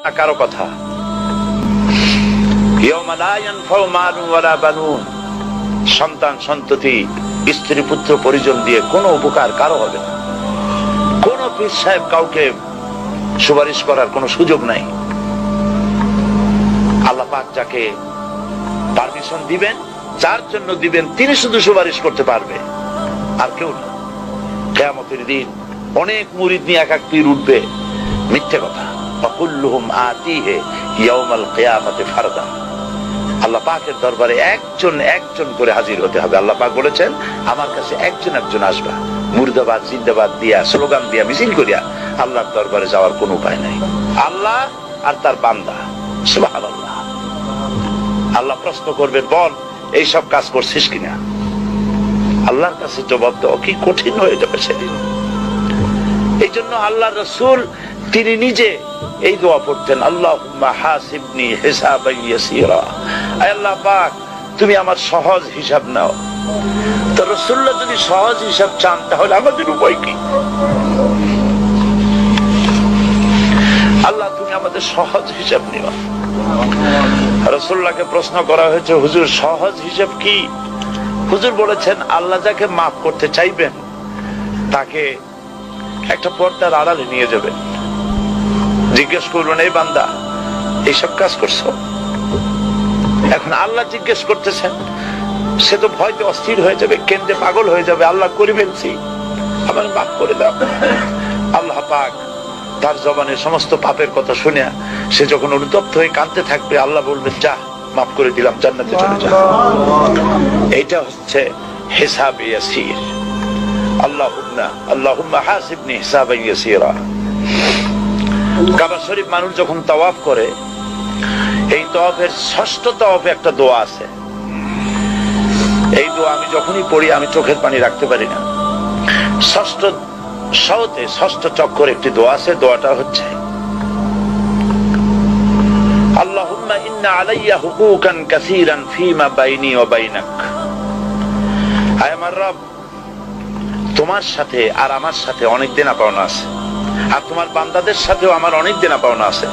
কারো কথা, ইয়াউমা লা ইয়ানফাউ মালুন ওয়ালা বানুন, সন্তান সন্ততি স্ত্রী পুত্র পরিজন দিয়ে কোনো উপকার কারো হবে না। কোন পীর সাহেব কাউকে সুপারিশ করার কোনো সুযোগ নাই। আল্লাহ পাক যাকে পারমিশন দিবেন, যার জন্য দিবেন, তিনি শুধু সুপারিশ করতে পারবে, আর কেউ না। কিয়ামতের দিন অনেক মুরিদ নিয়ে এক এক পীর উঠবে, মিথ্যে কথা। ফাকুল্লুহুম আতিহি ইয়াউমাল কিয়ামাতি ফারদা। আল্লাহ পাকের দরবারে একজন একজন করে হাজির হতে হবে। আল্লাহ পাক বলেছেন, আমার কাছে একজন একজন আসবা, মুর্দাবাদ জিন্দাবাদ দিয়া, স্লোগান দিয়া, মিছিল করিয়া আল্লাহর দরবারে যাওয়ার কোনো উপায় নাই। আল্লাহ আর তার বান্দা, সুবহানাল্লাহ। আল্লাহ প্রশ্ন করবে, বল এইসব কাজ করছিস কিনা? আল্লাহর কাছে জবাব দেওয়া কি কঠিন হয়ে যাবে সেদিন। এই জন্য আল্লাহ রাসূল তিনি নিজে এই দোয়া পড়তেন, আল্লাহুম্মা হাসিবনি হিসাবান ইয়াসীরা। আয় আল্লাহ পাক, তুমি আমার সহজ হিসাব নাও। তো রাসূলুল্লাহ যদি সহজ হিসাব চান, তাহলে আমাদের উপায় কি? আল্লাহ তুমি আমাদের সহজ হিসাব নিও। রাসূলুল্লাহকে প্রশ্ন করা হয়েছে, হুজুর সহজ হিসাব কি? হুজুর বলেছেন, আল্লাহ যাকে মাফ করতে চাইবেন তাকে একটা পর্দার আড়ালে নিয়ে যাবেন, জিজ্ঞেস করবেন, এই বান্দা এইসব কাজ করছো? এখন আল্লাহ জিজ্ঞেস করতেছেন, সে তো ভয়তে অস্থির হয়ে যাবে, কেন্দ্রে পাগল হয়ে যাবে। আল্লাহ করে ফেলছি, আমার মাফ করে দাও। আল্লাহ পাক তার জবানের সমস্ত পাপের কথা শুনে সে যখন অনুতপ্ত হয়ে কাঁদতে থাকবে, আল্লাহ বলবেন, যা মাফ করে দিলাম, জান্নাতে চলে যা। এইটা হচ্ছে হিসাব ইয়াসির। আল্লাহুম্মা হাসিবনি হিসাবান ইয়াসীরা। কাবা শরীফ মানুষ যখন তাওয়াফ করে, এই তাওয়াফের ষষ্ঠ তাওয়াফে একটা দোয়া আছে। এই দোয়া আমি যখনই পড়ি আমি চোখের পানি রাখতে পারি না। ষষ্ঠ চক্করে একটি দোয়া আছে। দোয়াটা হচ্ছে, আল্লাহুম্মা ইন্না আলাইয়া হুকুকান কাসীরান ফীমা বাইনি ওয়া বাইনাক। আয় আমার রব, তোমার সাথে আর আমার সাথে অনেক দেনা পাওনা আছে, আর তোমার বান্দাদের সাথেও আমার অনেক দেনা পাওনা আছে।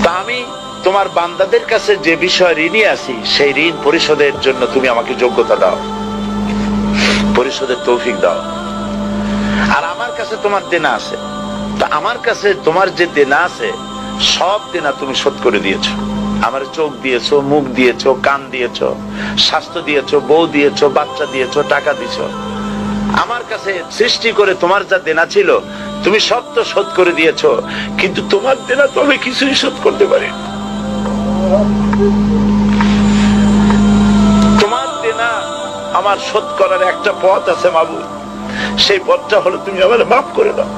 তা আমি তোমার বান্দাদের কাছে যে বিষয় ঋণী আছি, সেই ঋণ পরিশোধের জন্য তুমি আমাকে যোগ্যতা দাও, পরিশোধের তৌফিক দাও। আর আমার কাছে তোমার দেনা আছে, তা আমার কাছে তোমার যে দেনা আছে সব দেনা তুমি শোধ করে দিয়েছো। আমার চোখ দিয়েছো, মুখ দিয়েছো, কান দিয়েছো, স্বাস্থ্য দিয়েছো, বউ দিয়েছো, বাচ্চা দিয়েছো, টাকা দিয়েছো। আমার কাছে সৃষ্টি করে তোমার যা দেনা ছিল তুমি সব তো শোধ করে দিয়েছো, কিন্তু তোমার দেনা তো আমি কিছুই শোধ করতে পারি। তোমার দেনা আমার শোধ করার একটা পথ আছে মাবুদ, সেই পথটা হলো তুমি আমাকে মাফ করে দাও।